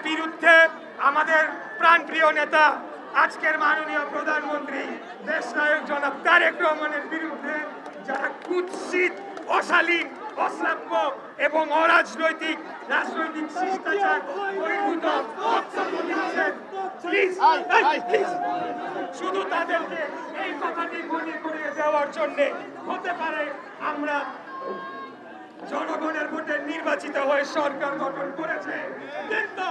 বিরুদ্ধে আমাদের প্রাণপ্রিয় নেতা আজকের মাননীয় প্রধানমন্ত্রী দেশনায়ক জনাব তারেক রহমানের বিরুদ্ধে যারা কুৎসিত, অশালীন, অশ্রাব্য এবং অরাজনৈতিক রাজনৈতিক শিষ্টাচার বহির্ভূত বক্তব্য দিচ্ছেন, প্লিজ শুধু তাদেরকে এই কথাটি মনে করিয়ে দেওয়ার জন্য হতে পারে আমরা জনগণের ভোটে নির্বাচিত হয়ে সরকার গঠন করেছে, কিন্তু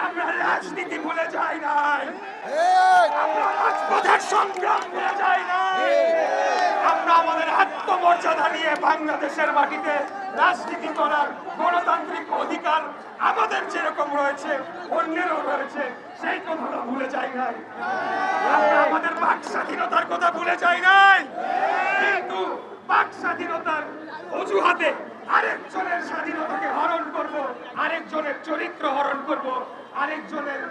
আমরা রাজনীতি ভুলে যাই নাই, আমরা রাজপথের সংগ্রাম ভুলে যাই নাই, আমরা আমাদের আত্মমর্যাদা নিয়ে বাংলাদেশের মাটিতে রাজনীতি করার গণতান্ত্রিক অধিকার আমাদের যেরকম রয়েছে অন্যেরও রয়েছে, সেই কথাটা ভুলে যাই নাই। আমরা আমাদের বাক স্বাধীনতার কথা ভুলে যাই নাই, কিন্তু বাক স্বাধীনতার অজুহাতে আরেকজনের স্বাধীনতাকে হরণ করব, আরেকজনের চরিত্র হরণ করব, আরেকজনের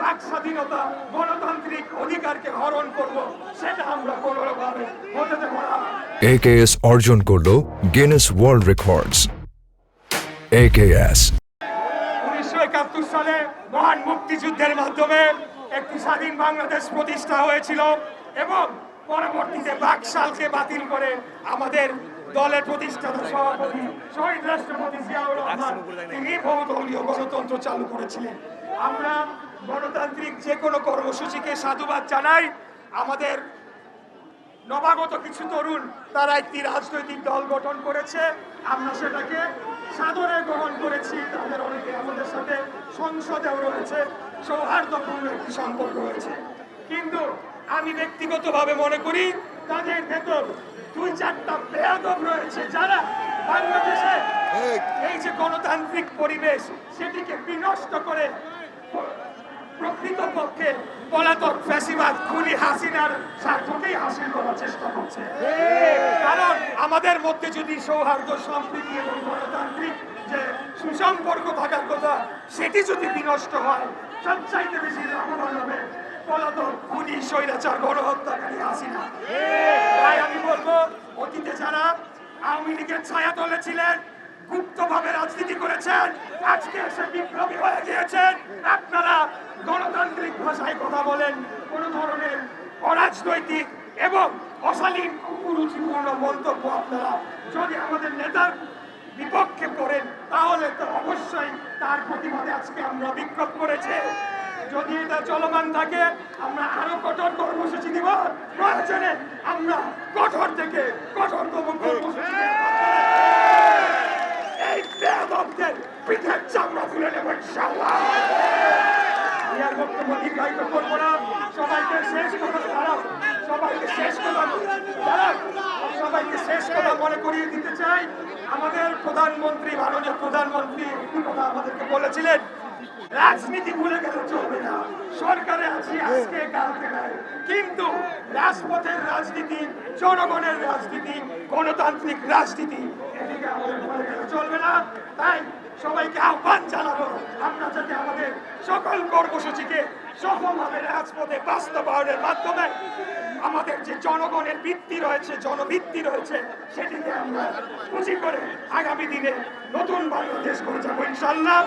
বাক স্বাধীনতা গণতান্ত্রিক অধিকারকে হরণ করব, সেটা আমরা কোনোভাবে হতে দেব না। AKS অর্জন করলো গিনেস ওয়ার্ল্ড রেকর্ডস। AKS 1971 সালে মহান মুক্তিযুদ্ধের মাধ্যমে একটি স্বাধীন বাংলাদেশ প্রতিষ্ঠা হয়েছিল এবং পরবর্তীতে বাকশালকে বাতিল করে আমাদের দলের প্রতিষ্ঠাতা সভাপতি শহীদ রাষ্ট্রপতি জিয়াউর রহমান তিনি বহুদলীয় গণতন্ত্র চালু করেছিলেন। আমরা গণতান্ত্রিক যে কোনো কর্মসূচিকে সাধুবাদ জানাই। আমাদের নবাগত কিছু তরুণ তারা একটি রাজনৈতিক দল গঠন করেছে, আমরা সেটাকে সাদরে গ্রহণ করেছি। তাদের অনেকে আমাদের সাথে সংসদেও রয়েছে, সৌহার্দ্যপূর্ণ একটি সম্পর্ক রয়েছে, কিন্তু আমি ব্যক্তিগতভাবে মনে করি তাদের ভেতর 2-4টা বেয়াদব রয়েছে যারা বাংলাদেশে এই যে গণতান্ত্রিক পরিবেশ সেটিকে বিনষ্ট করে প্রকৃতপক্ষে পলাতক ফ্যাসিবাদ খুনি হাসিনার স্বার্থকেই হাসিল করার চেষ্টা করছে। কারণ আমাদের মধ্যে যদি সৌহার্দ্য, সম্প্রীতি এবং গণতান্ত্রিক যে সুসম্পর্ক থাকার কথা সেটি যদি বিনষ্ট হয়, সবচাইতে বেশি লাভবান হবে পলাতক খুনি স্বৈরাচার গণহত্যাকারী হাসিনা। তাই আমি বলবো, অতীতে যারা আওয়ামী লীগের ছায়াতলে ছিলেন, গুপ্তভাবে রাজনীতি করেছেন, আজকে এসে বিপ্লবী হয়ে গিয়েছেন, আপনারা গণতান্ত্রিক ভাষায় কথা বলেন, কোন ধরনের অরাজনৈতিক এবং অশালীন কুরুচিপূর্ণ মন্তব্য আপনারা যদি আমাদের নেতার বিপক্ষে করেন, তাহলে তো অবশ্যই তার প্রতিবাদে আজকে আমরা বিক্ষোভ করেছি। যদি এটা চলমান থাকে আমরা আরো কঠোর কর্মসূচি দিব, প্রয়োজনে আমরা কঠোর থেকে কঠোরতম কর্মসূচি এই বেয়াদবদের পিঠের চামড়া তুলে নেব ইনশাআল্লাহ। আমি আর বক্তব্য দীর্ঘায়িত করবো না, সবাইকে শেষ কথা মনে করিয়ে দিতে চাই। আমাদের প্রধানমন্ত্রী, মাননীয় প্রধানমন্ত্রী একটি কথা আমাদেরকে বলেছিলেন, রাজনীতি ভুলে গেলে চলবে না, সরকারে আছি আজকে কালকে নাই, কিন্তু রাজপথের রাজনীতি, জনগণের রাজনীতি, গণতান্ত্রিক রাজনীতি এদিকে আমাদের ভুলে গেলে চলবে না। তাই সবাইকে আহ্বান জানাবো আমরা যাতে আমাদের সকল কর্মসূচিকে সফলভাবে রাজপথে বাস্তবায়নের মাধ্যমে আমাদের যে জনগণের ভিত্তি রয়েছে, জনভিত্তি রয়েছে, সেটিকে আমরা পুঁজি করে আগামী দিনে নতুন বাংলাদেশ করে যাবো ইনশাআল্লাহ।